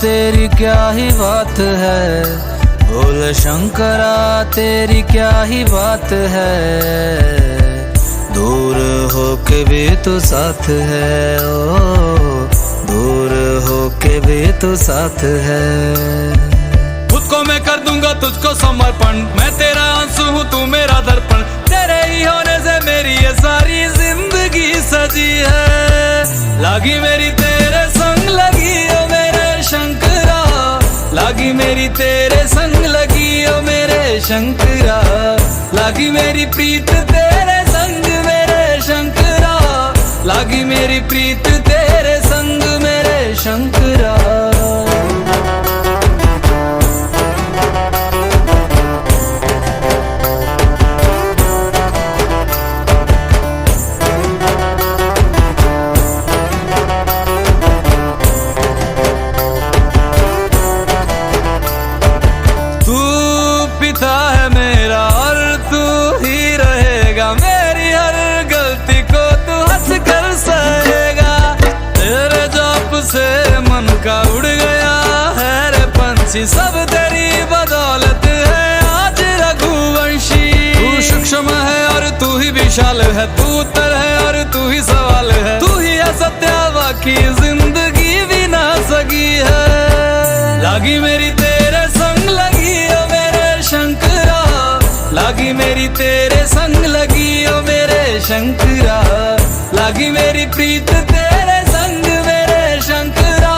तेरी क्या ही बात है, बोल शंकरा तेरी क्या ही बात है। दूर होके भी तू साथ है, ओ दूर होके भी तू साथ है। खुद को मैं कर दूंगा तुझको समर्पण, मैं तेरा आंसू हूँ तू मेरा दर्पण। तेरे ही होने से मेरी ये सारी जिंदगी सजी है। लागी मेरी तेरे संग लगी ओ मेरे शंकरा, लागी मेरी तेरे संग लगी ओ मेरे शंकरा। लागी मेरी प्रीत तेरे संग मेरे शंकरा, लागी मेरी प्रीत तेरे संग मेरे शंकरा। है मेरा और तू ही रहेगा, मेरी हर गलती को तू हंस कर सहेगा। तेरे जाप से मन का उड़ गया है रे पंछी, सब तेरी बदौलत है आज रघुवंशी। तू सूक्ष्म है और तू ही विशाल है, तू उत्तर है और तू ही सवाल है। तू ही है सत्या बाकी जिंदगी भी ना सकी है। लागी मेरी तेरे संग लगी ओ मेरे शंकरा, लागी मेरी तेरे संग लगी ओ मेरे शंकरा। लागी मेरी प्रीत तेरे संग मेरे शंकरा,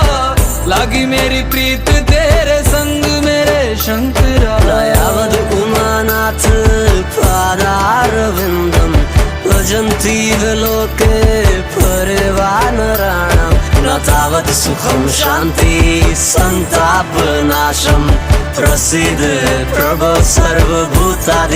लागी मेरी प्रीत तेरे संग मेरे शंकरा। यावद् उमानाथ पादारविन्दं भजन्ति लोके परिवानराणां, न तावत् सुखं शान्ति संतापनाशम्। प्रसिद्ध प्रभु सर्वभूतादिवासम्।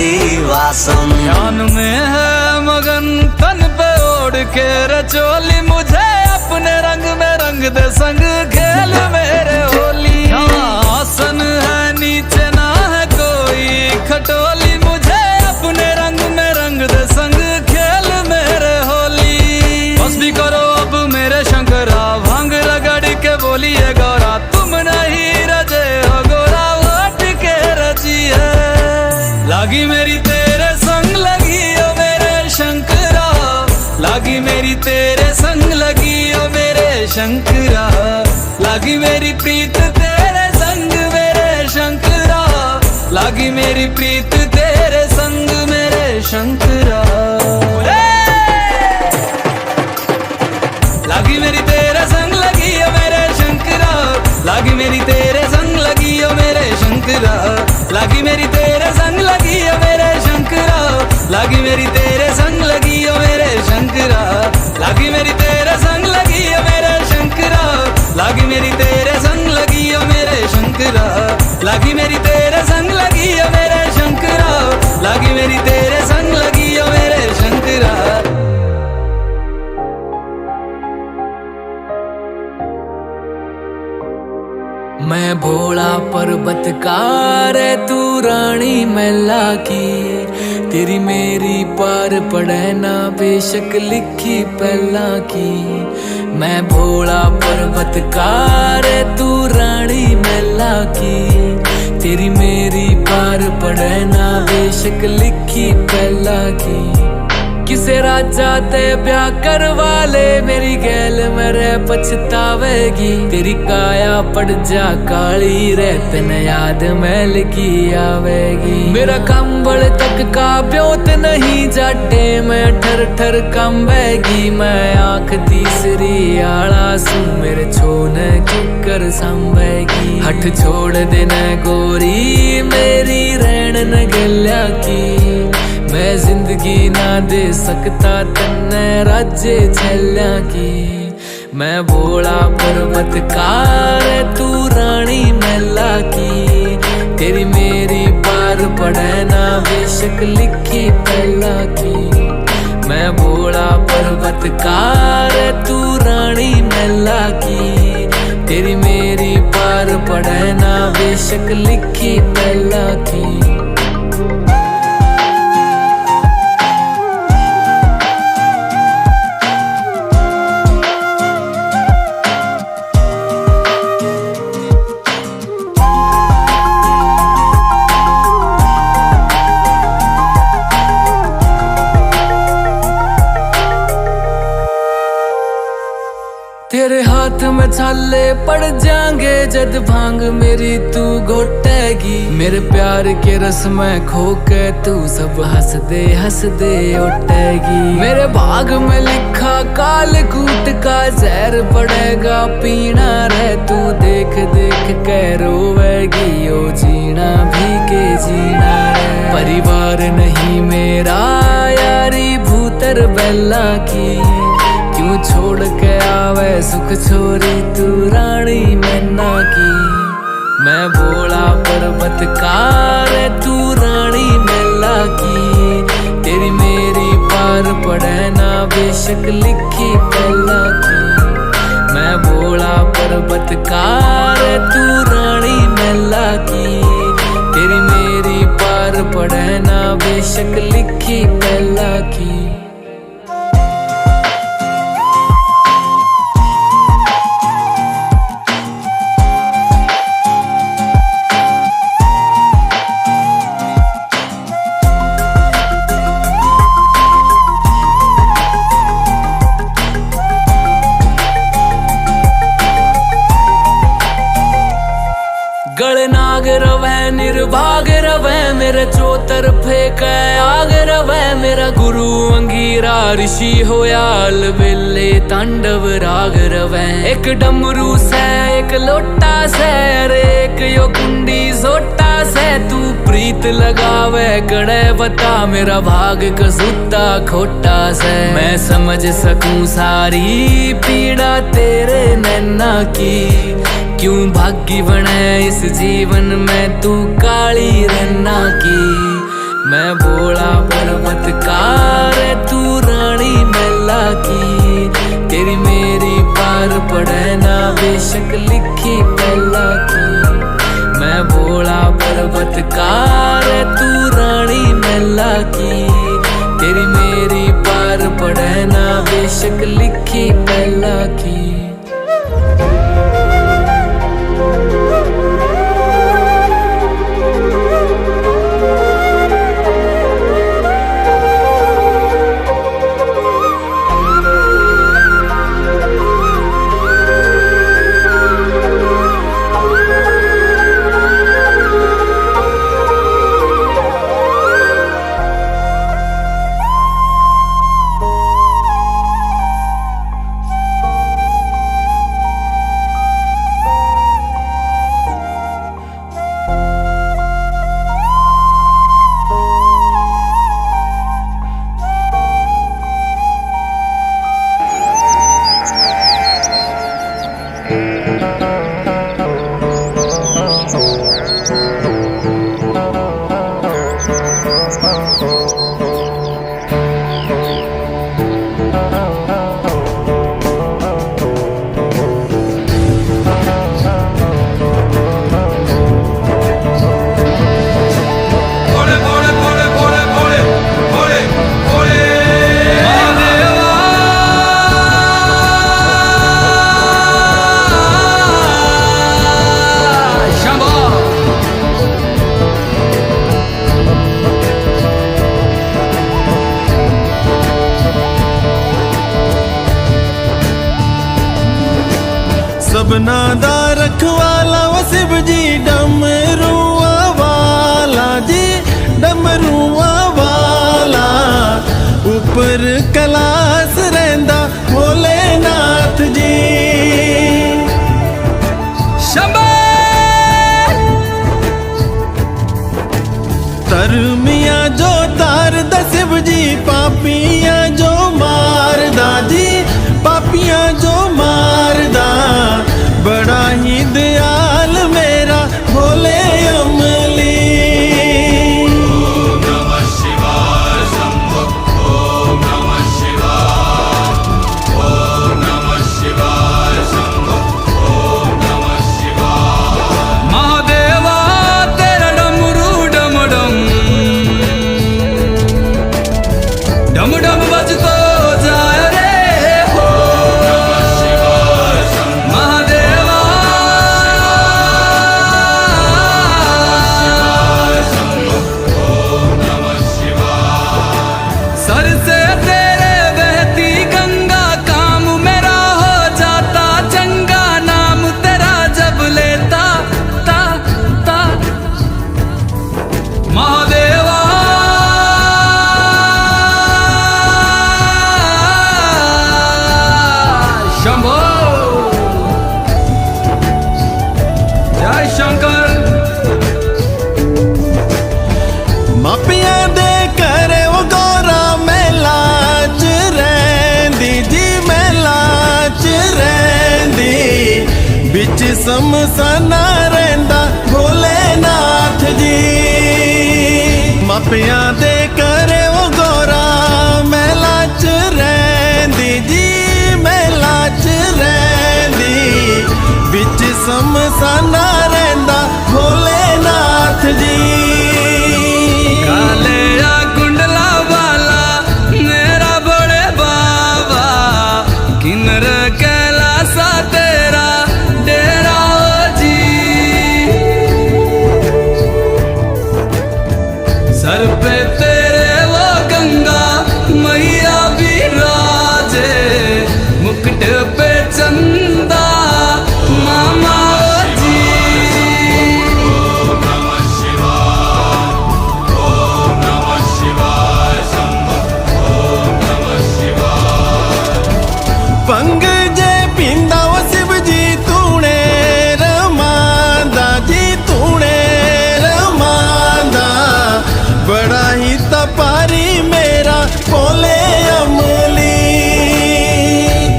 ध्यान में है मगन तन पे ओढ़ के रचोली, मुझे अपने रंग में रंग दे संग खेल मेरे होली। आसन है नीचे ना है कोई खटोली, मुझे अपने रंग में रंग दे संग खेल मेरे होली। बस भी करो अब मेरे शंकरा, भांग रगड़ के बोलिए गौरा, तुम नहीं रजे हो गोरा वट के रजी है। लागी मेरी तेरे संग लगी ओ मेरे शंकरा, लागी मेरी तेरे संग लगी ओ मेरे शंकरा। लागी मेरी प्रीत तेरे संग मेरे शंकरा, लागी मेरी प्रीत तेरे संग मेरे शंकरा। लागी मेरी तेरे संग लगी ओ मेरे शंकरा, लागी मेरी तेरे संग लगी ओ मेरे शंकरा। लागी मेरी तेरे संग लगी ओ मेरे शंकरा, लागी मेरी तेरे संग लगी ओ मेरे शंकरा। लागी मेरी तेरे संग लगी ओ मेरे शंकरा, लागी मेरी तेरे संग लगी ओ मेरे शंकरा। लागी मेरी तेरे संग लगी ओ मेरे शंकरा, लागी मेरी तेरे संग लगी ओ मेरे शंकरा। मैं भोला पर्वतकार तू रानी मैला की, तेरी मेरी पार पड़े ना बेशक लिखी पहला की। मैं भोला पर्वतकार तू रानी मैला की, तेरी मेरी पार पड़े ना बेशक लिखी पहला की। किसे राजा ते ब्याह करवा ले, मेरी गैल मेरे पछतावेगी। तेरी काया पड़ जा काली रे, तन याद मैल की आवेगी। मेरा कंबल तक का ब्योत नहीं जाटे, मैं ठर ठर कंबेगी। मैं आंख तीसरी आला सू, मेरे छोन किकर संभेगी। हठ छोड़ देना गोरी मेरी रैन न गल्या की, मैं जिंदगी ना दे सकता तन्ने राज्य छल्या की। मैं भोला पर्वतकार तू रानी मैला की, तेरी मेरी पार पड़े ना बेशक लिखी पहला की। मैं भोला पर्वतकार तू रानी मैला की, तेरी मेरी पार पड़े ना बेशक लिखी पहला की। हाथ में छाले पड़ जाएंगे जद भांग मेरी तू घोटेगी। मेरे प्यार के रस में खो के तू सब हंस दे उठेगी। मेरे भाग में लिखा काल कूट का जहर पड़ेगा पीना रे तू देख देख के रोवेगी। ओ जीना भी के जीना रे। परिवार नहीं मेरा यारी भूतर बेला की, क्यों छोड़ के आवे सुख छोरी तू रानी मैना की। मैं भोला पर्वतकार तू रानी मैला की, तेरी मेरी पार पड़े ना बेशक लिखी पहला की। मैं भोला पर्वतकार तू रानी मैला की, तेरी मेरी पार पड़े ना बेशक लिखी पहला की। गणनाग रवै निर्भाग रवै मेरे चौतरफे कै आग रवै। मेरा गुरु अंगीरा ऋषि होया अलबेले तांडव राग रवै। एक डमरू से एक लोटा से अरे एक यो कुंडी सोटा से तू प्रीत लगावे गड़े बता मेरा भाग कसूता खोटा से। मैं समझ सकूं सारी पीड़ा तेरे नैना की, क्यों भागी बने इस जीवन में तू काली रन्ना की। मैं भोला पर्वतकार तू रानी मैला की, तेरी मेरी पार पड़े ना बेशक लिखी पहला की। मैं भोला पर्वतकार तू रानी मैला की, तेरी मेरी पार पड़े ना बेशक लिखी पहला की। सबना दा रखवाला वो शिव जी डमरुआ वाला जी डमरुआ वाला। ऊपर कैलाश रहिंदा भोलेनाथ जी। शंभो तरमिया जो तार दा शिव जी पापिया जो मारदा जी पापिया जो मारदा। बड़ा ही दयाल मेरा भोले अमली। ओम नमः शिवाय शंभो ओम नमः शिवाय ओम नमः शिवाय शंभो ओम नमः शिवाय। महादेवा तेरा डमरू डम डम डम डम बजतो जाए रे हो। महादेवा ਸਮਸਾਨਾ ਰਹਿੰਦਾ ਭੋਲੇਨਾਥ ਜੀ। ਮਾਪਿਆਂ ਦੇ ਘਰੇ ਉਹ ਗੋਰਾ ਮਹਿਲਾ ਚ ਰਹਿੰਦੀ ਜੀ, ਮਹਿਲਾ ਚ ਰਹਿੰਦੀ, ਵਿੱਚ ਸਮਸਾਨਾ ਰਹਿੰਦਾ ਭੋਲੇਨਾਥ ਜੀ। कालिया कुंडला वाला मेरा बड़े बाबा, किन्नर कैलासा तेरा डेरा हो जी। सर पे तेरे वो गंगा मैया विराजे, मुकुट पे चंदा मामा हो जी। ਭੰਗ ਜੇ ਪੀਂਦਾ ਉਹ ਸ਼ਿਵ ਜੀ ਤੂਣੇ ਰਮਾਂਦਾ ਜੀ, ਤੂਣੇ ਰਮਾਂਦਾ, ਬੜਾ ਹੀ ਤਪਾਰੀ ਮੇਰਾ ਭੋਲੇ ਅਮਲੀ।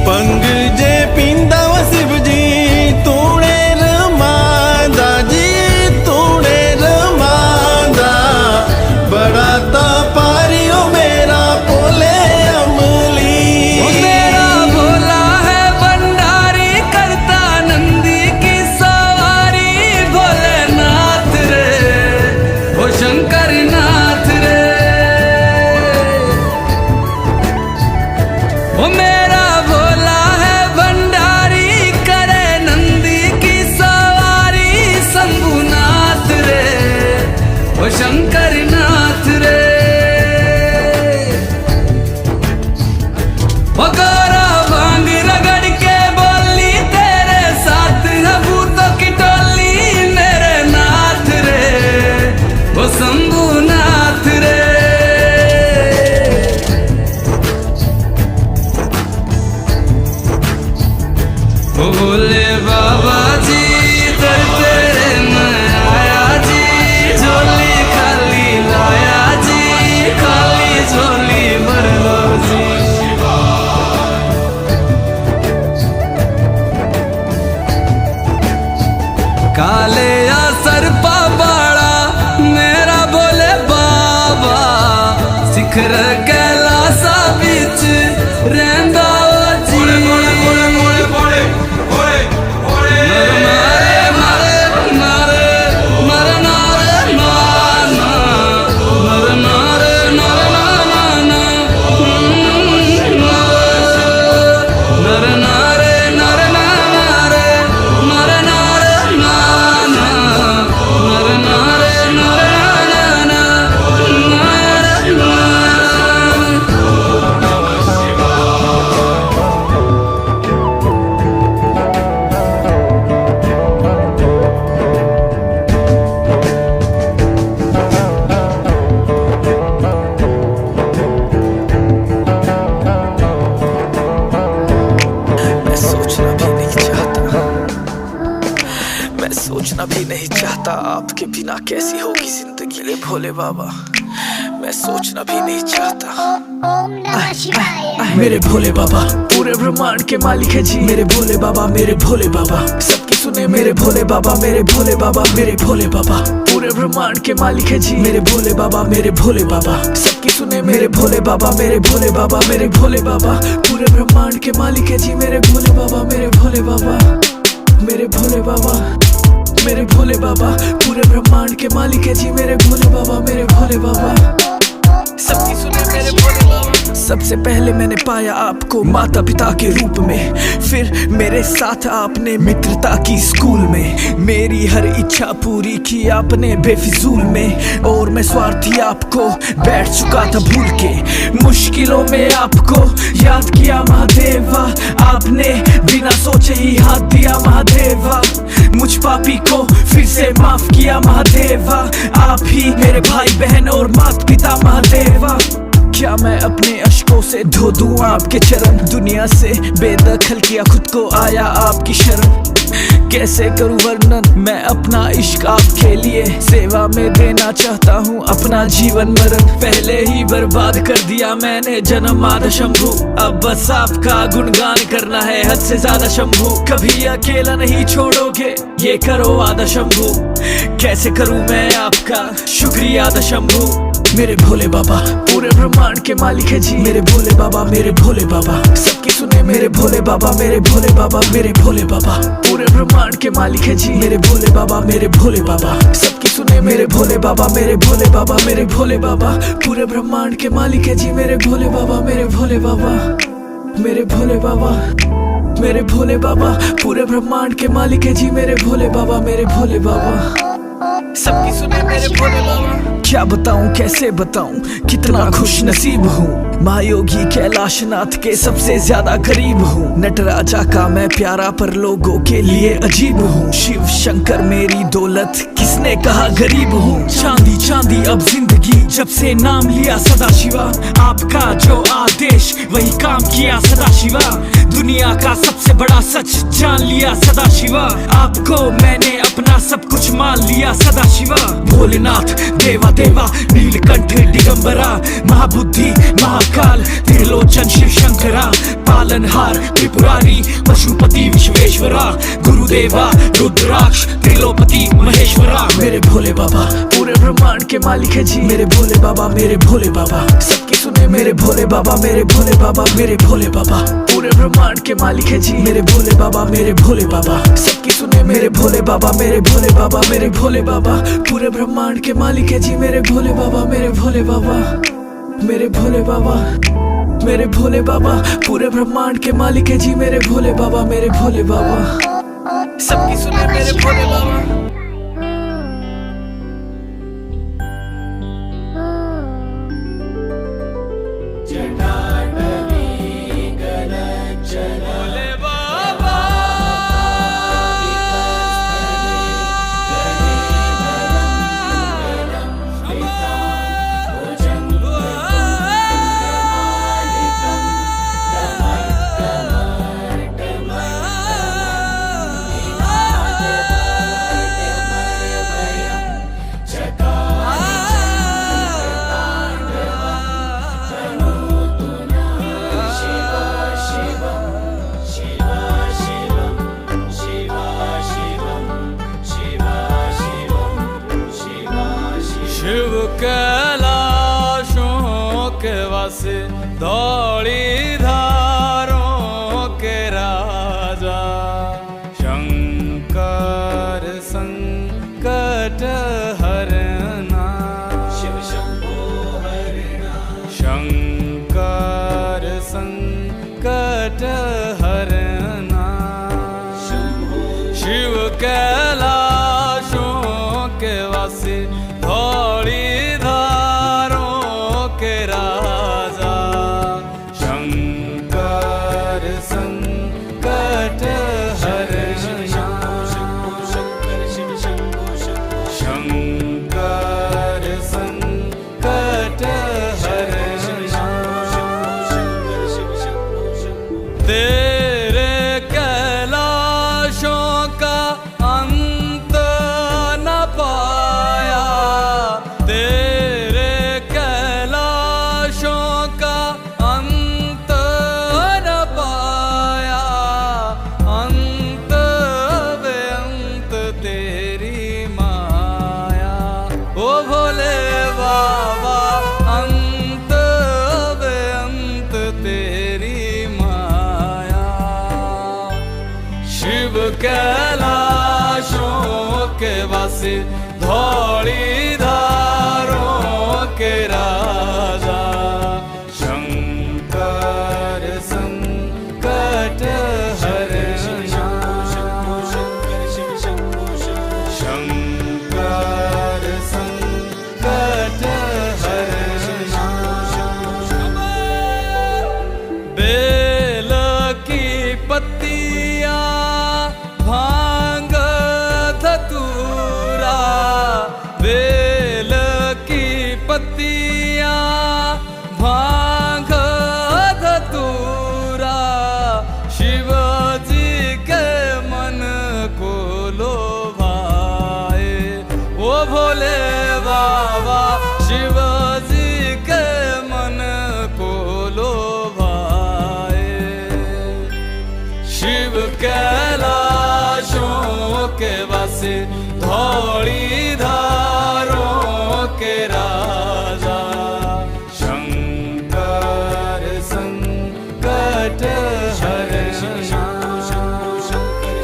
ਭੰਗ ਜੇ ਪੀਂਦਾ ਉਹ ਸ਼ਿਵ ਜੀ ਤੂਣੇ ਰਮਾਂਦਾ ਜੀ, ਤੂਣੇ ਰਮਾਂਦਾ, ਬੜਾ ਤਪਾਰੀ ਉਹ ਮੇਰਾ ਭੋਲੇ ਅਮਲੀ। वो मेरा भोला है भंडारी, करता नंदी की सवारी, भोलेनाथ रे ओ शंकर नाथ रे। वो मेरा भोला है भंडारी, करे नंदी की सवारी, शंभुनाथ रे ओ शंकर नाथ रे। वो गोरा भांग रगड़ के बोली, तेरे साथ है भूतों की टोली, मेरे नाथ रे वो शंभुनाथ रे। ओ भोले बाबा जी दर तेरे मैं आया जी, झोली खाली लाया जी, खाली झोली भर लो जी। काले या सरपा बाड़ा मेरा भोले बाबा, शिखर कैलासा बिच रहंदा ओ जी। मैं सोचना भी नहीं चाहता आपके बिना कैसी होगी जिंदगी। मेरे भोले बाबा मैं सोचना भी नहीं चाहता। मेरे भोले बाबा पूरे ब्रह्मांड के मालिक है जी, मेरे भोले बाबा, मेरे भोले बाबा सबकी सुने, मेरे भोले बाबा, मेरे भोले बाबा, मेरे भोले बाबा पूरे ब्रह्मांड के मालिक है जी, मेरे भोले बाबा, मेरे भोले बाबा सबकी सुने, मेरे भोले बाबा, मेरे भोले बाबा, मेरे भोले बाबा पूरे ब्रह्मांड के मालिक है जी, मेरे भोले बाबा, मेरे भोले बाबा, मेरे भोले बाबा, मेरे भोले बाबा पूरे ब्रह्मांड के मालिक है जी, मेरे भोले बाबा, मेरे भोले बाबा सबकी सुने, मेरे भोले बाबा। सबसे पहले मैंने पाया आपको माता पिता के रूप में, फिर मेरे साथ आपने मित्रता की स्कूल में, मेरी हर इच्छा पूरी की आपने बेफिजूल में, और मैं स्वार्थी आपको बैठ चुका था भूल के, मुश्किलों में आपको याद किया महादेवा, आपने बिना सोचे ही हाथ दिया महादेवा, मुझ पापी को फिर से माफ किया महादेवा, आप ही मेरे भाई बहन और माता पिता महादेवा। क्या मैं अपने अश्कों से धो दूं आपके चरण, दुनिया से बेदखल किया खुद को आया आपकी शरण। कैसे करूं वर्णन मैं अपना इश्क आपके लिए, सेवा में देना चाहता हूं अपना जीवन मरण। पहले ही बर्बाद कर दिया मैंने जन्म आधा शंभू, अब बस आपका गुणगान करना है हद से ज्यादा शंभू। कभी अकेला नहीं छोड़ोगे ये करो आधा शंभू, कैसे करूं मैं आपका शुक्रिया आधा शंभू। मेरे भोले बाबा पूरे ब्रह्मांड के मालिक है जी, मेरे भोले बाबा मेरे भोले बाबा सबकी सुने, मेरे भोले बाबा मेरे भोले बाबा मेरे भोले बाबा पूरे ब्रह्मांड के मालिक है जी, मेरे भोले बाबा मेरे भोले बाबा सबकी सुने, मेरे भोले बाबा मेरे भोले बाबा मेरे भोले बाबा पूरे ब्रह्मांड के मालिक है जी, मेरे भोले बाबा मेरे भोले बाबा मेरे भोले बाबा मेरे भोले बाबा पूरे ब्रह्मांड के मालिक है जी, मेरे भोले बाबा मेरे भोले बाबा सबकी सुने, मेरे भोले बाबा। क्या बताऊं कैसे बताऊं कितना खुश नसीब हूँ, महायोगी कैलाशनाथ के सबसे ज्यादा करीब हूँ। नटराजा का मैं प्यारा पर लोगों के लिए अजीब हूँ, शिव शंकर मेरी दौलत किसने कहा गरीब हूँ। चांदी चांदी अब जिंदगी जब से नाम लिया सदा शिवा, आपका जो आदेश वही काम किया सदा शिवा। दुनिया का सबसे बड़ा सच जान लिया सदा शिवा, आपको मैंने अपना सब कुछ मान लिया सदा शिवा। भोलेनाथ देवा देवा नीलकंठ दिगंबरा, महाबुद्धि महाकाल त्रिलोचन शिव शंकरा, पालनहार त्रिपुरारी पशुपति विश्वेश्वरा, गुरुदेवा रुद्राक्ष त्रिलोपति महेश्वरा। मेरे भोले बाबा पूरे ब्रह्मांड के मालिक है जी, मेरे भोले बाबा मेरे भोले बाबा सबकी सुने, मेरे भोले बाबा मेरे भोले बाबा मेरे भोले बाबा पूरे ब्रह्मांड के मालिक है जी, मेरे भोले बाबा मेरे भोले बाबा सबकी सुने, मेरे भोले बाबा मेरे भोले बाबा मेरे भोले बाबा पूरे ब्रह्मांड के मालिक है जी, मेरे भोले बाबा मेरे भोले बाबा मेरे भोले बाबा मेरे भोले बाबा पूरे ब्रह्मांड के मालिक है जी, मेरे भोले बाबा मेरे भोले बाबा सबकी सुने, मेरे भोले बाबा। शिव कैलाशों के वासे दौड़ी धारों के राजा, शंकर संकट हरना, शिव शंभो हरना, शंकर संकट हरना, शिव कैलाशों के वासे धौड़ी धारों के राजा, शंकर संकट हरना, शंकर संकट हरना। तेरे कैलाशों का अंत न पाया, तेरे कैलाशों का अंत न पाया, अंत बेअंत तेरी माया। ओ भोले बाबा अंत बेअंत तेरी माया, शिव कैलाशों के वासी धौड़ी धारों के राजा, शंकर संकट हरना, शंकर संकट हरना। बेल की पत्तियां भांग धतूरा, बेल की पत्तियां भांग धौली धारों के राजा शंकर संकट हरे शंकर संकट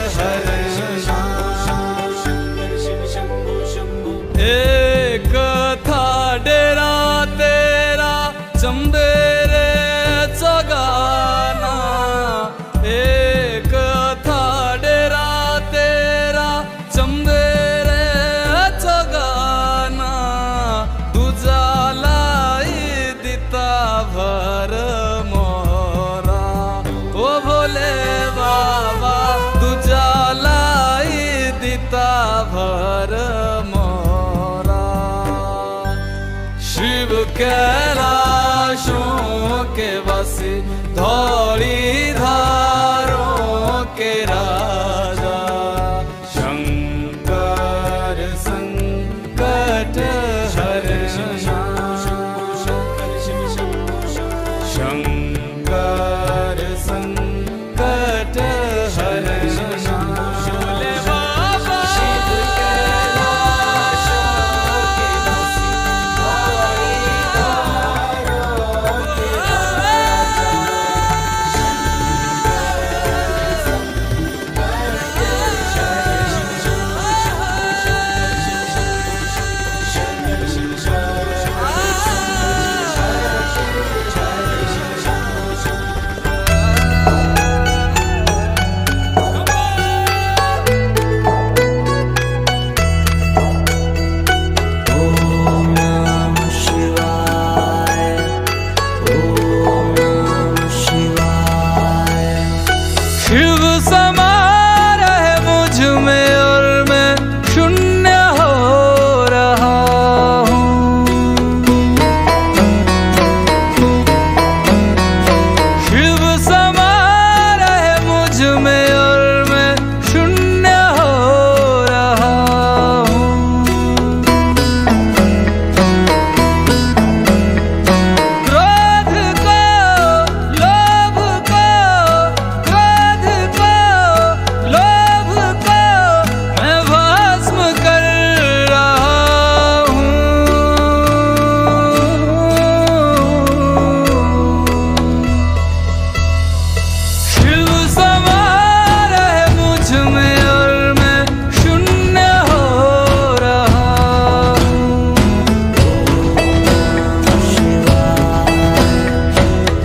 हरे एक था डेरा तेरा चंबेरे चगाना, एक था डेरा तेरा चंबेरे चगाना, तुझा लाई दिता भर मोरा ओ भोले बाबा, तुझा लाई दिता भर मोरा। शिव कैलाशों के वासी धौली धारों के राजा शंकर संकट हरे शंकर संकट हरे भोले बाबा। शिव कैलाशों के वासी धौली धारों के राजा ओम नमः शिवाय, ओम नमः शिवाय। शिव समा रहे मुझ में और मैं शून्य हो रहा हूँ। शिव समा रहे मुझ में और मैं शून्य हो रहा हूँ। क्रोध को, लोभ को, क्रोध को, लोभ को मैं भस्म कर रहा हूँ। शिव समा रहे मुझ में और मैं शून्य हो रहा हूँ।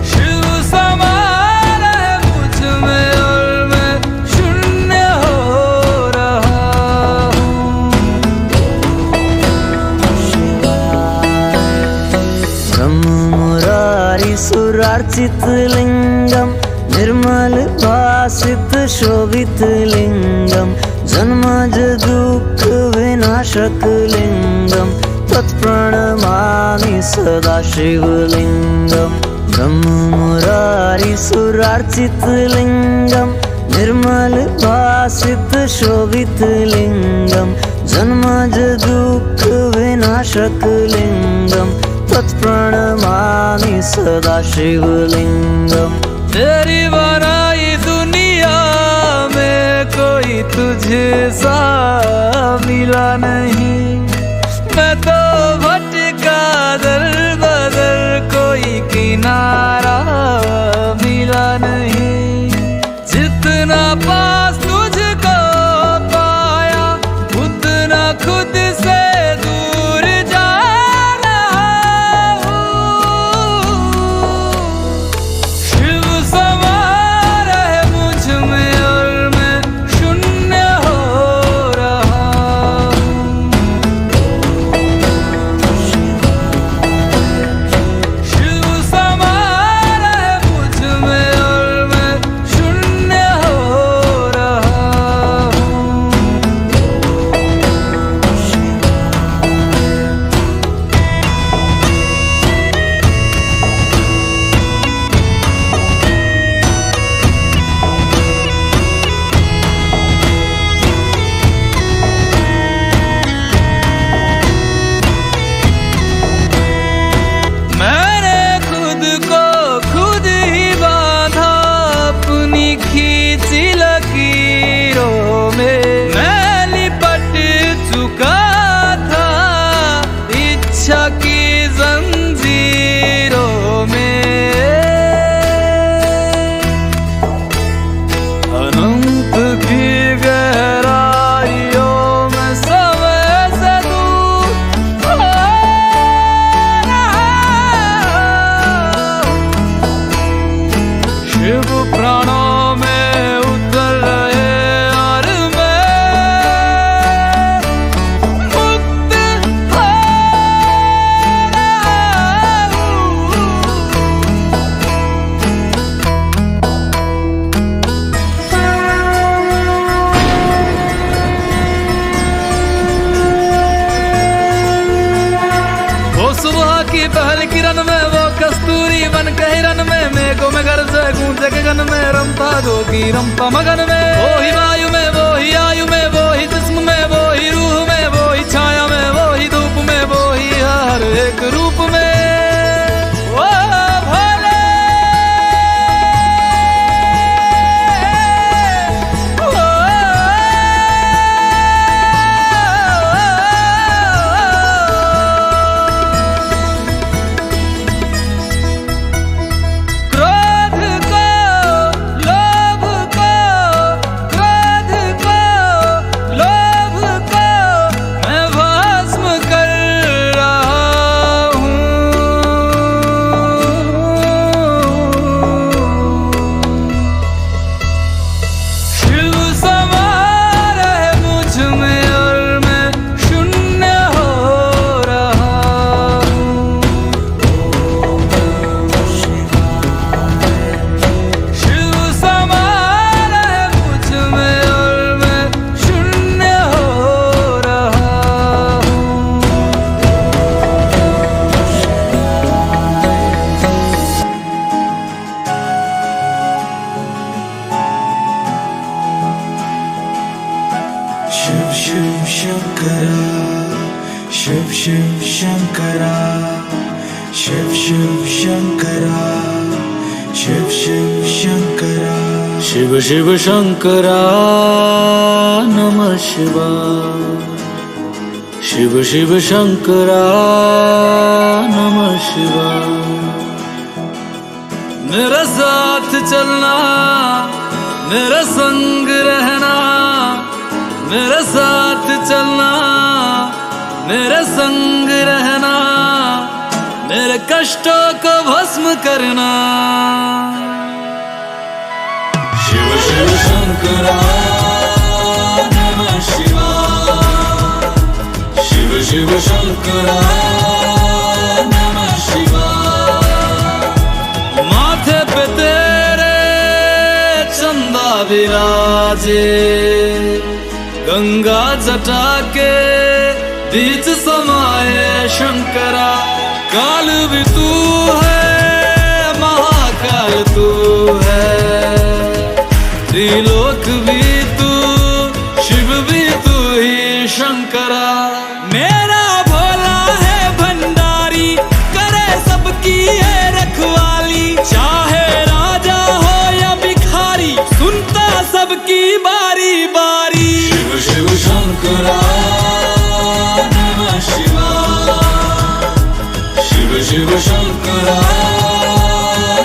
शिव समा रहे मुझ में और मैं शून्य हो रहा हूँ। ब्रह्म मुरारी सुरार्चित लिंगम, निर्मल भासित शोभित लिंगम, जन्मज दुःख विनाशक लिंगम, तत्प्रणमामि सदा शिवलिंगम। ब्रह्म मुरारी सुरार्चित लिंगम, निर्मल भासित शोभित लिंगम, जन्मज दुःख विनाशक लिंगम, तत्प्रणमामि सदा शिवलिंगम। तेरी बनाई दुनिया में कोई तुझे सा मिला नहीं, मैं तो भटका दर बदर, कोई किनारा मिला नहीं। जितना पास तुझको पाया उतना खुद से दूर जा रहा हूँ। शिव समा रहे मुझ में और मैं शून्य हो रहा हूँ। शिव समा रहे मुझ में और मैं शून्य हो रहा मन के हिरन में, मेघों में गरजे गूंजे के गन में, रमता जोगी रमता मगन में। वो ही वायु में, वो ही आयु में, वो ही जिस्म में, वो ही रूह में, वो ही छाया में, वो ही धूप में, वो ही हर एक रूप में। ओ भोले शिव शंकरा, शिव शिव शंकरा, शिव शिव शंकरा, शिव शिव शंकरा, शिव शिव शंकरा नमः शिवाय, शिव शिव शंकरा नमः शिवाय। मेरे साथ चलना, मेरे संग रहना, मेरे साथ चलना, मेरे संग रहना, मेरे कष्टों को भस्म करना। शिव शिव शंकरा नमः शिवाय, शिव शिव शंकरा नमः शिवाय। माथे पे तेरे चंदा विराजे, गंगा जटा के बीच समाये शंकरा। काल भी तू है, महाकाल तू है, त्रिलोक भी तू, शिव भी तू ही शंकरा। मेरा भोला है भंडारी, करे सबकी है रखवाली, चाहे राजा हो या भिखारी, सुनता सबकी बारी बारी। शिव शिव शंकरा नमः शिवाय, शिव शिव शंकरा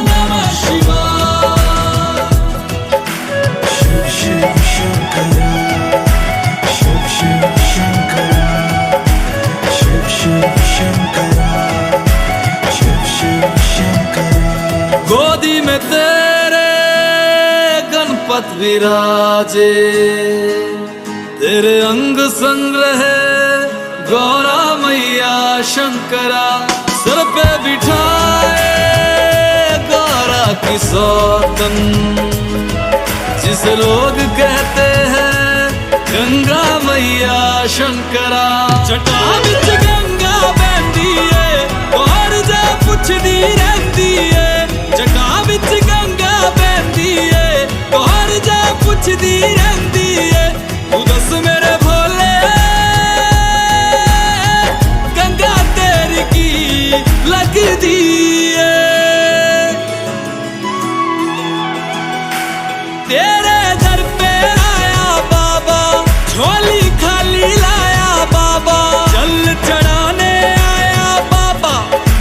नमः शिवाय। शिव शिव शंकरा, शिव शिव शंकरा, शिव शिव शंकरा, शिव शिव शंकरा। गोदी में तेरे गणपत विराजे, तेरे अंग संग रहे गौरा मैया शंकरा। सर पे बिठाए गौरा की सौतन, जिसे लोग कहते हैं गंगा मैया शंकरा। जटा बिच गंगा बहती है, और जा पुछदी रहती है। जटा बिच गंगा बहती है, और जा पुछदी रहती है। तू दस मेरे भोले, गंगा तेरी की लगदी है। तेरे दर पे आया बाबा, झोली खाली लाया बाबा, जल चढ़ाने आया बाबा,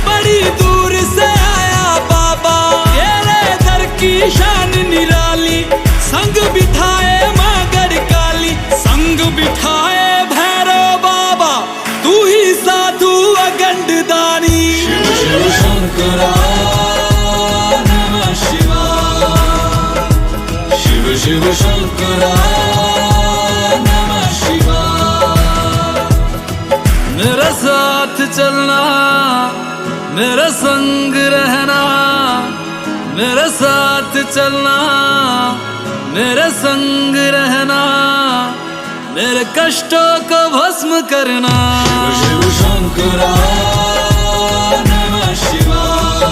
बड़ी दूर से आया बाबा। तेरे दर की शान निराली, संग बिठाए माँ गढ़काली, संग बिठाए भैरव बाबा, तू ही साधु अगंड दानी। शिव शिव शंकरा नमः शिवाय, शिव शिव शंकरा नमः शिवाय। मेरे साथ चलना, मेरे संग रहना, मेरे साथ चलना, मेरे संग रहना, मेरे कष्टों को भस्म करना। शिव शिव शंकरा नमः शिवाय,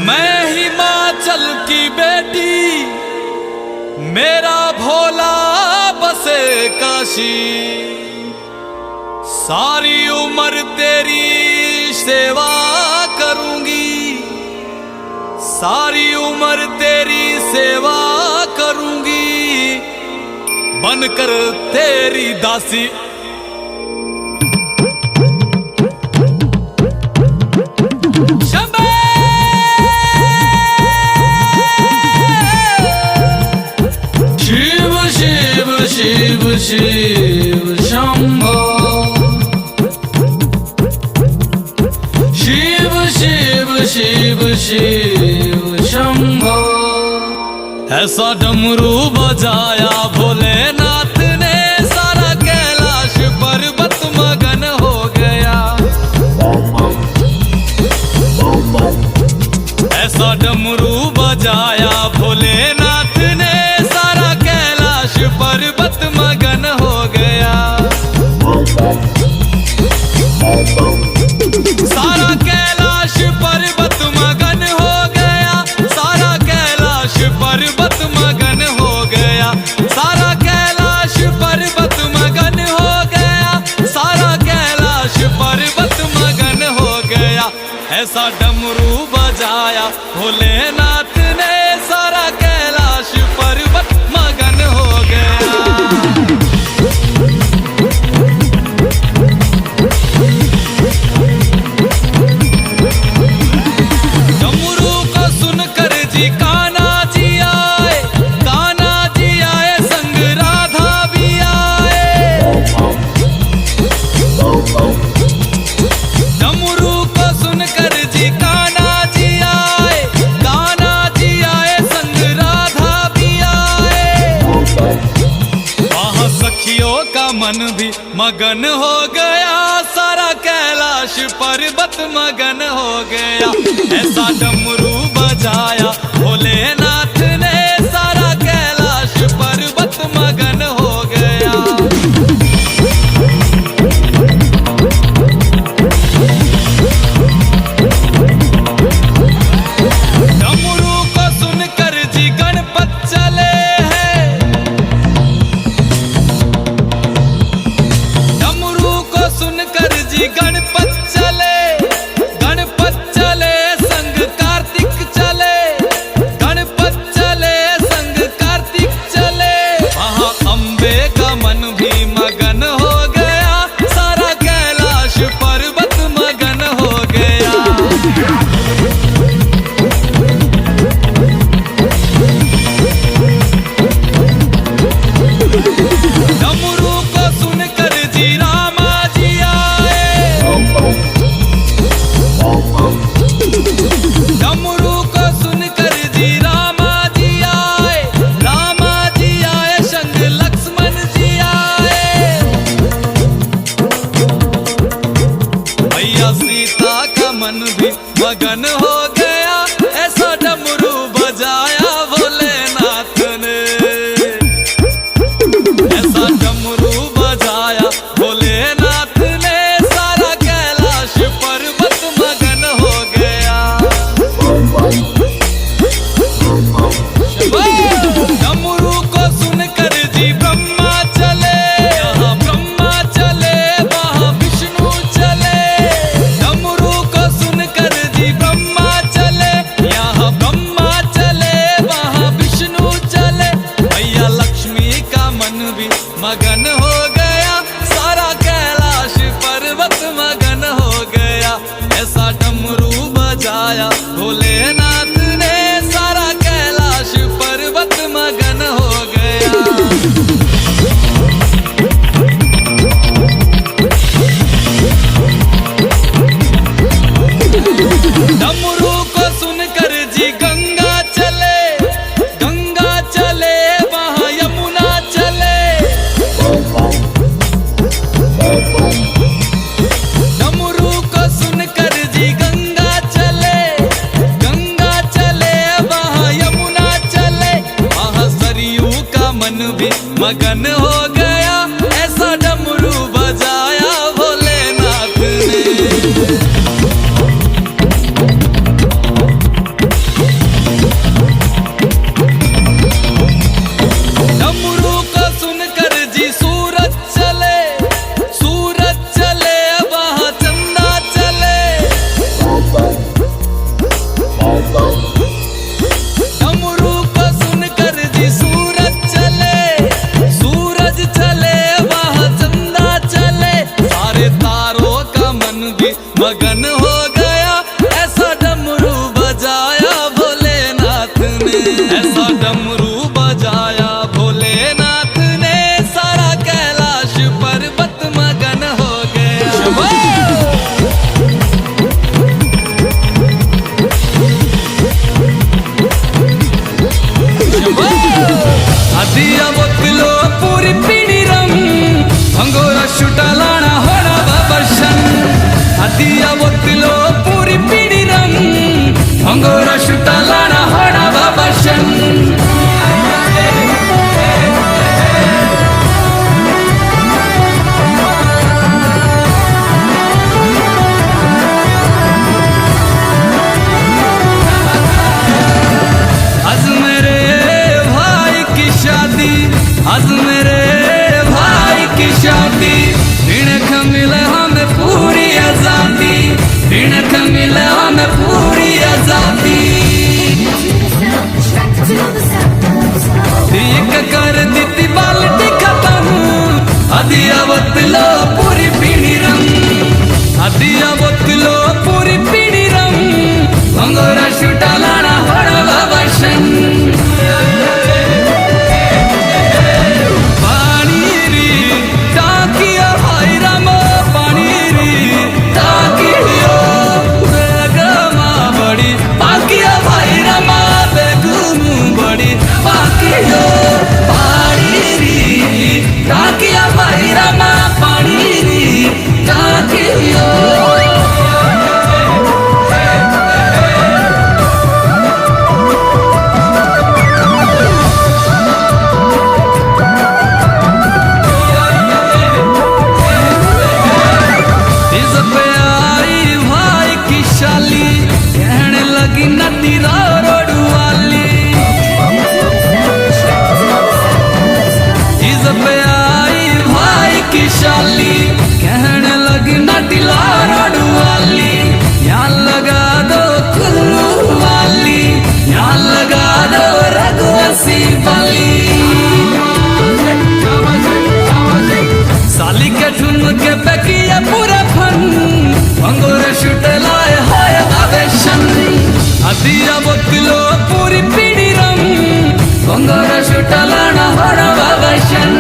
मैं हिमाचल की बेटी, मेरा भोला बसे काशी, सारी उम्र तेरी सेवा करूंगी, सारी उम्र तेरी सेवा करूंगी, बनकर तेरी दासी। शिव शिव शंभो, शिव शिव शिव शिव शंभो। ऐसा डमरू बजाया भोलेनाथ ने, सारा कैलाश पर्वत मगन हो गया। ऐसा डमरू बजाया भोलेनाथ ने, सारा कैलाश पर्वत मगन हो गया। सारा कैलाश पर्वत मगन हो गया, सारा कैलाश पर्वत मगन हो गया, सारा कैलाश पर्वत मगन हो गया, सारा कैलाश पर्वत मगन हो गया। ऐसा डमरू बजाया भोलेनाथ ने, सारा कैलाश पर्वत मगन हो गया। डमरू को सुनकर जी कान्हा जी आए, कान्हा जी आए संग राधा भी आए। डमरू को सुनकर जी कान्हा जी आए, कान्हा जी आए संग राधा भी आए। वहाँ सखियों का मन भी मगन हो गया, सारा कैलाश पर्वत मगन हो गया। ऐसा डमरू बजाया भोलेनाथ ने, सारा कैलाश पर्वत मगन हो गया। डमरू को सुनकर जी गणपत चले हैं, डमरू को सुनकर जी गणपत चले, गणपत चले संग कार्तिक चले, गणपत चले संग कार्तिक चले। वहाँ अम्बे का मन भी मगन हो गया, सारा कैलाश पर्वत मगन हो गया। डमरू को सुनकर जी रामा जी आए, डमरू को सुनकर जी रामा जी आए, रामा जी आए संग लक्ष्मण जी आए। भैया सीता का मन भी मगन हो गया, ऐसा डमरू बजाया भोलेनाथ ने। ऐसा डमरू बजाया भोलेनाथ ने, सारा कैलाश पर्वत मगन हो गया। डमरू को सुनकर जी ब्रह्मा चले, यहाँ ब्रह्मा चले वहाँ विष्णु चले। डमरू को सुनकर जी ब्रह्मा चले, यहाँ ब्रह्मा चले वहाँ विष्णु चले। भैया लक्ष्मी का मन भी मगन हो गया, सारा कैलाश पर्वत मगन हो गया। ऐसा डमरू बजाया भोलेनाथ ने, सारा कैलाश पर्वत मगन हो गया। डमरू को सुनकर जी गंगा चले, गंगा चले वहाँ यमुना चले। डमरू को सुनकर जी गंगा चले, गंगा चले वहाँ यमुना चले। वहाँ सरयू का मन भी मगन हो गया, ऐसा डमरू बजाया भोलेनाथ ने। ऐसा डमरू बजाया भोलेनाथ ने, सारा कैलाश पर्वत मगन हो गया। दिया बोतलो पूरी पीड़ी रम, भंगोरा छुटा लाना होना बाबर्शन। दिया बोतलो पूरी पीड़ी रम, भंगोरा छुटा लाना होना बाबर्शन। आज मेरे भाई की शादी, ऋणक मिले हमें पूरी आजादी, ऋणक मिले हमें पूरी आजादी। एक कर दी बाल्टी खत्म, अदिया बोतलो पूरी पीड़ी रंग, अदिया बोतलो पूरी पीड़ी रंग, भंगोरा छुटा लाना होना बाबर्शन। कहने लगी नटिला रोड वाली, यहाँ लगा दो कुल्लू वाली, यहाँ लगा दो रघुवंशी वाली। साली के ठुमके पे किया पूरा फन, भंगोरे छुटे लाए हाय आवेशन। दिया बोतलो पूरी पीड़ी रंग, भंगोरे छुटा लाना होना बाबर्शन।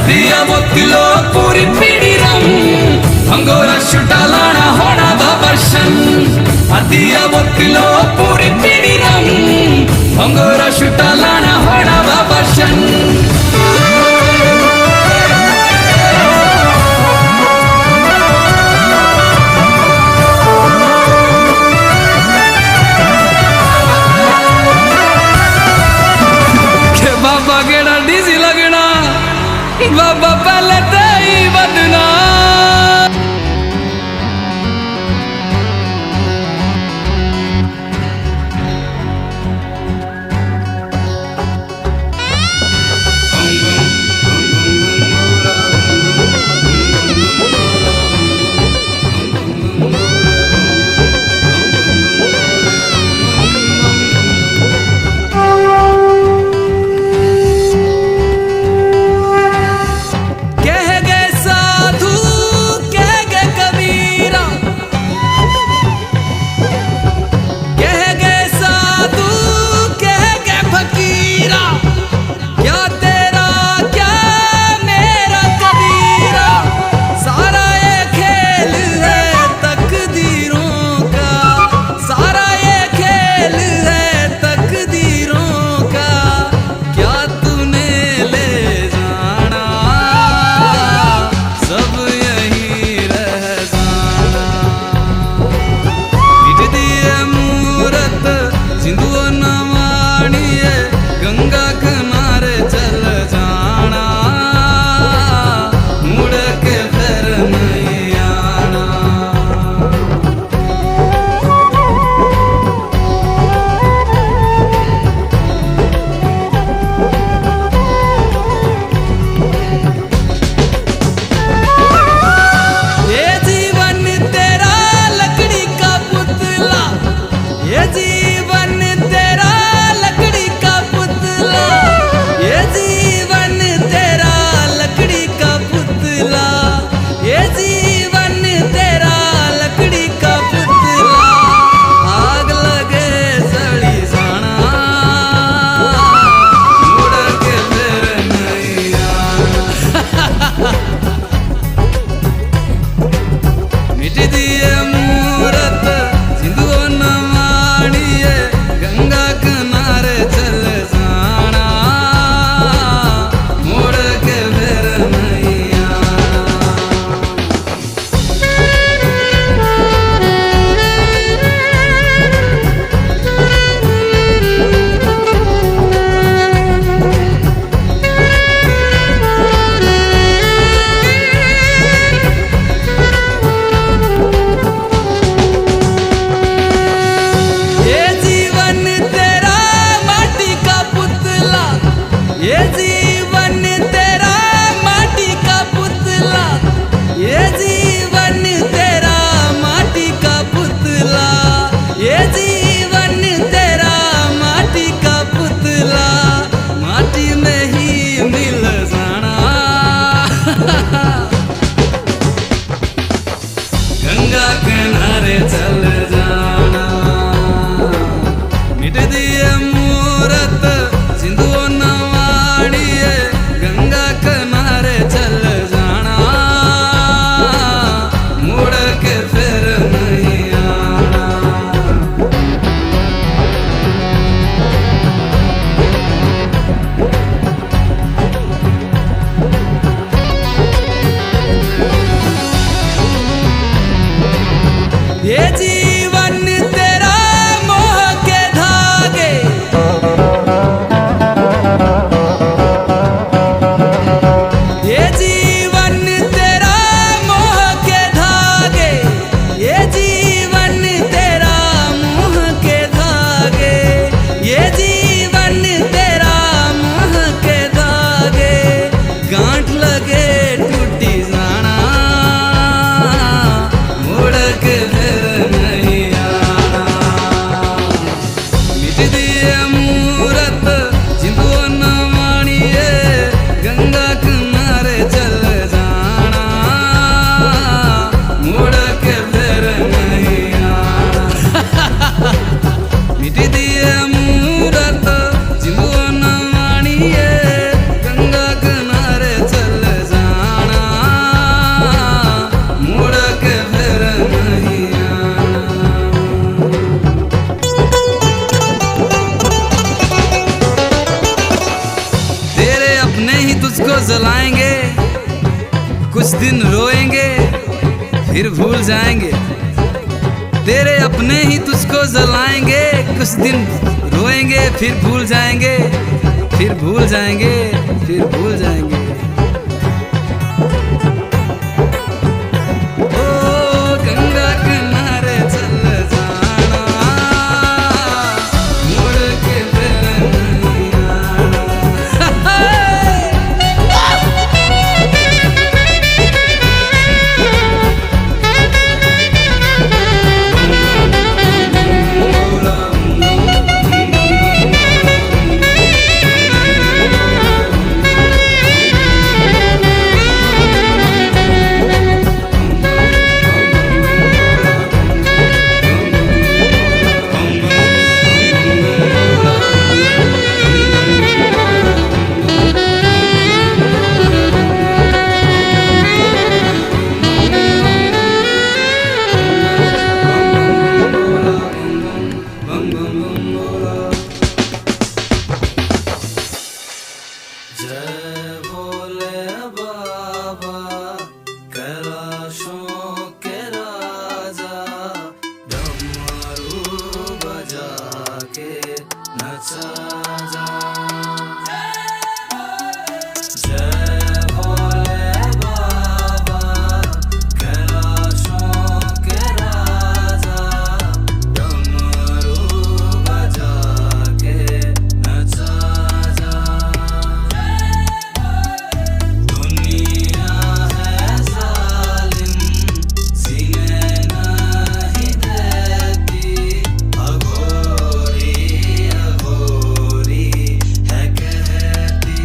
दिया बोतलो पूरी पीड़ी रंग, भंगोरा छुटा लाना होना बाबर्शन। दिया बोतलो पूरी पीड़ी रंग, भंगोरा छुटा लाना होना बाबर्शन। के बाबा गेड़ा डीजी लगना, बाबा पहले ते ही बदना। भूल जाएंगे, तेरे अपने ही तुझको जलाएंगे। कुछ दिन रोएंगे फिर भूल जाएंगे, फिर भूल जाएंगे, फिर भूल जाएंगे। ओ गंगा किनारे चल जाना, मुड़ के फिर नहीं आना। जय भोले बाबा कैलाशों के राजा, डमरू बजा के नचा जा। जय भोले बाबा कैलाशों के राजा, डमरू बजा के नचा जा। दुनिया है जालिम, सीने नहीं देती, अघोरी अघोरी है कहती।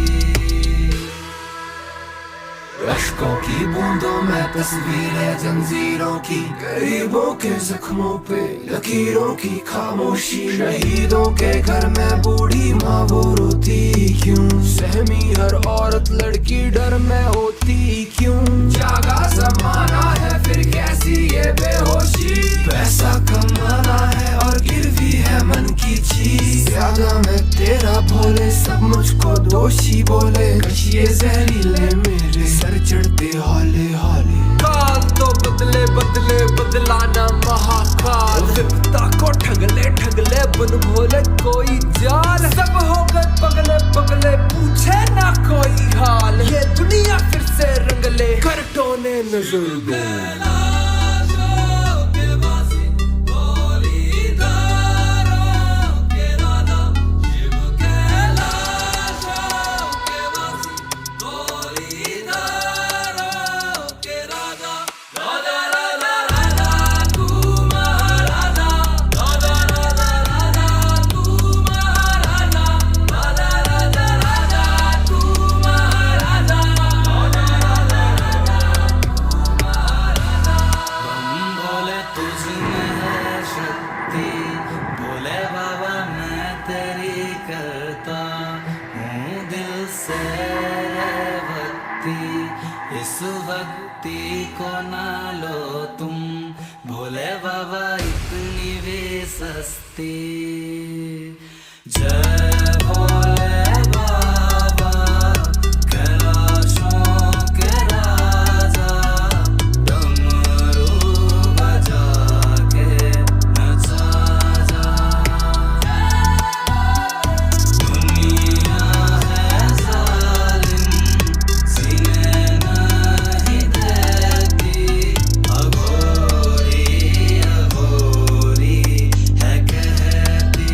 अश्कों की बूंदों में तस्वीरें जंजीरों की, गरीबों के जख्मों पे लकीरों की खामोशी। शहीदों के घर में बूढ़ी माँ वो रोती क्यों, सहमी हर औरत लड़की डर में होती क्यों। जागा जमाना है फिर कैसी ये बेहोशी, पैसा कमाना है और गिरवी है मन की चीज। ज्यादा मैं तेरा भोले सब मुझको दोषी बोले, कशिए जहरीले मेरे सर चढ़ते हाले हाले। काल तो बदले बदले बदलाना महाकाल, विपता को ठगले ठगले बन भोले कोई जाल। सब हो गए पगले पगले पूछे ना कोई हाल, ये दुनिया फिर से रंगले करटोने नजर दो। भोले बाबा मैं तेरी करता हूँ दिल से भक्ति, इस भक्ति को ना लो तुम भोले बाबा इतनी भी सस्ती। जय भोले बाबा कैलाशों के राजा, डमरू बजा के नचा जा। दुनिया है जालिम, सीने नहीं देती, अघोरी अघोरी है कहती।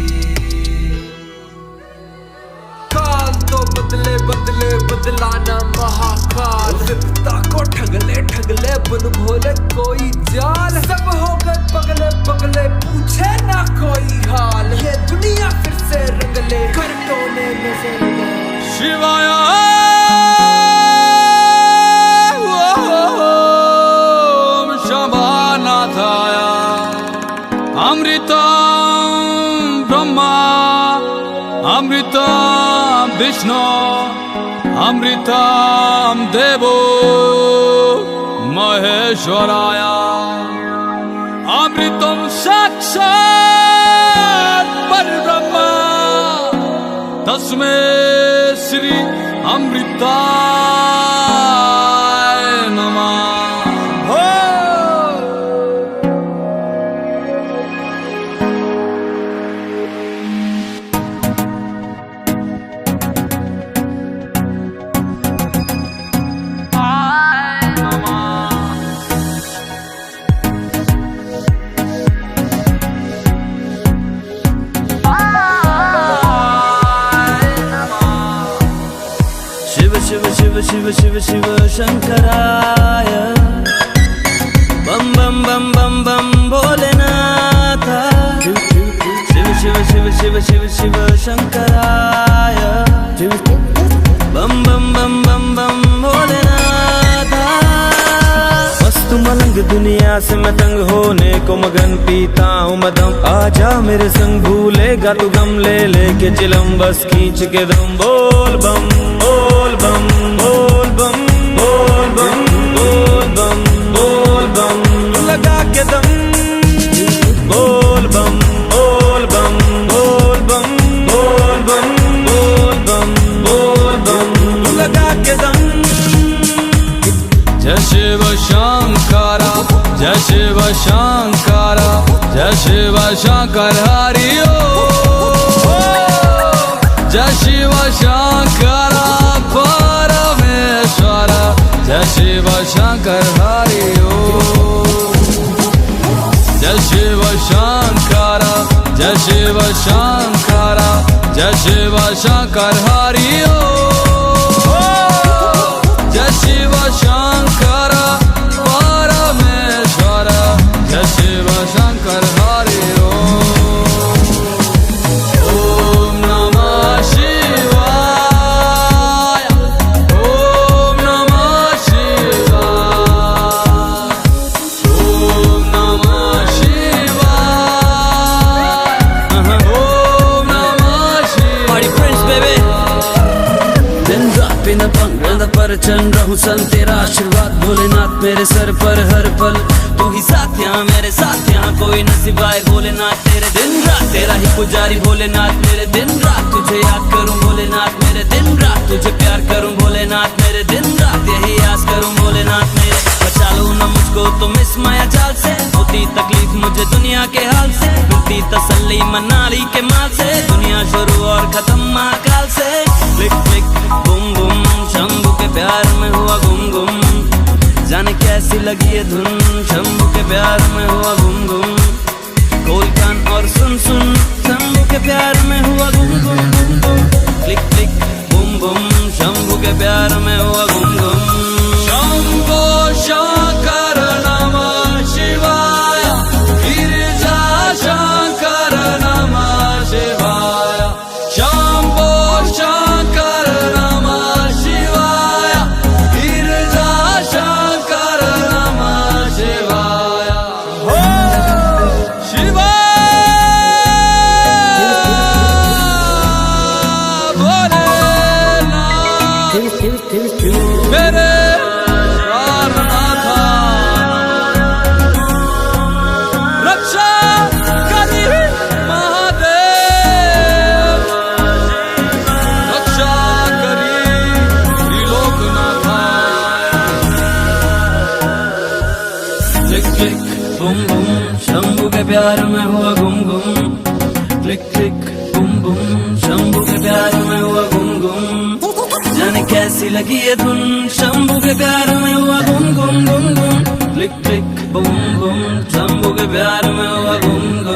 काल तो बदले बदले बदलाना महाकाल, विपता को ठगले ठगले बन भोले कोई जाल। सब हो गए पगले पगले पूछे ना कोई हाल, ये दुनिया फिर से रंगले करटोने नजर दो। शिवाय ओम शंभनाथाय, अमृतं ब्रह्मा अमृतं विष्णु अमृतं देवो महेश्वराय, अमृतं साक्षात् परब्रह्म तस्मै श्री अमृताय नमः। शिव शिव शिव शंकराय, बम बम बम बम बम भोलेनाथ। शिव शिव शिव शिव शिव शिव शंकराय, बम बम बम बम बम भोलेनाथ। मस्त मलंग दुनिया से मैं तंग होने को मगन, पीता हूँ मदम आजा मेरे संग, भूलेगा तू गम ले लेके चिलम, बस खींच के दम। बोल बम बोल बम बोल बम बोल बम बोल बम बोल बम, लगा के दम। बोल बम बोल बम बोल बम बोल बम बोल बम बोल बम, लगा के दम। जय शिव शंकरा जय शिव शंकरा जय शिव शंकर हरि ओम। जय शिव शंकरा परमेश्वर, जय शिव शंकर हरि ओम। जय शिव शंकरा जय शिव शंकरा जय शिव शंकर हरि ओम। जय शिव शंकर परमेश्वर, जय शिव शंकर हरि ओम। ओम नमः शिवाय, ओम नमः शिवाय, ओम नमः शिवाय, ओम नमः शिवाय। Party Prince baby, दिन रात बिना पंग पर चल रहूं सन, तेरा आशीर्वाद भोलेनाथ मेरे सर पर हर पल। तू ही साथ यहाँ मेरे साथ यहाँ, कोई नसीब आए भोलेनाथ तेरे। दिन रात तेरा ही पुजारी भोलेनाथ मेरे, दिन रात तुझे याद करूं भोलेनाथ मेरे, दिन रात तुझे प्यार करूं भोलेनाथ मेरे, दिन रात यही आस करूं भोलेनाथ मेरे। बचा लो ना मुझको तुम इस माया जाल से, होती तकलीफ मुझे दुनिया के हाल से, मिलती तसल्ली मनाली के माल से, दुनिया शुरू और खत्म महाकाल से। क्लिक क्लिक बुम बुम शंभू के प्यार में हुआ गुम गुम, जाने कैसी लगी ये धुन, शंभू के प्यार में हुआ गुम गुम। खोल कान और सुन सुन, शंभू के प्यार में हुआ गुम गुम गुम गुम। क्लिक क्लिक बुम बुम शंभू के प्यार में हुआ गुम गुम। शंभो शंकर नमः शिवाय, गिरिजा शंकर नमः शिवाय। शंभो शंकर नमः शिवाय, गिरिजा शंकर नमः शिवाय। हो शिवाय भोलेनाथ मेरे प्राणनाथा, रक्षा करी महादेव, रक्षा करी त्रिलोकनाथा। क्लिक क्लिक बुम बुम शंभू के प्यार में हुआ गुम गुम। क्लिक क्लिक बुम बुम शंभू के प्यार में हुआ गुम गुम, जाने कैसी लगी ये धुन, शंभू के प्यार में हुआ गुम गुम गुम गुम। क्लिक क्लिक बुम बुम शंभू के प्यार में हुआ गुम गुम।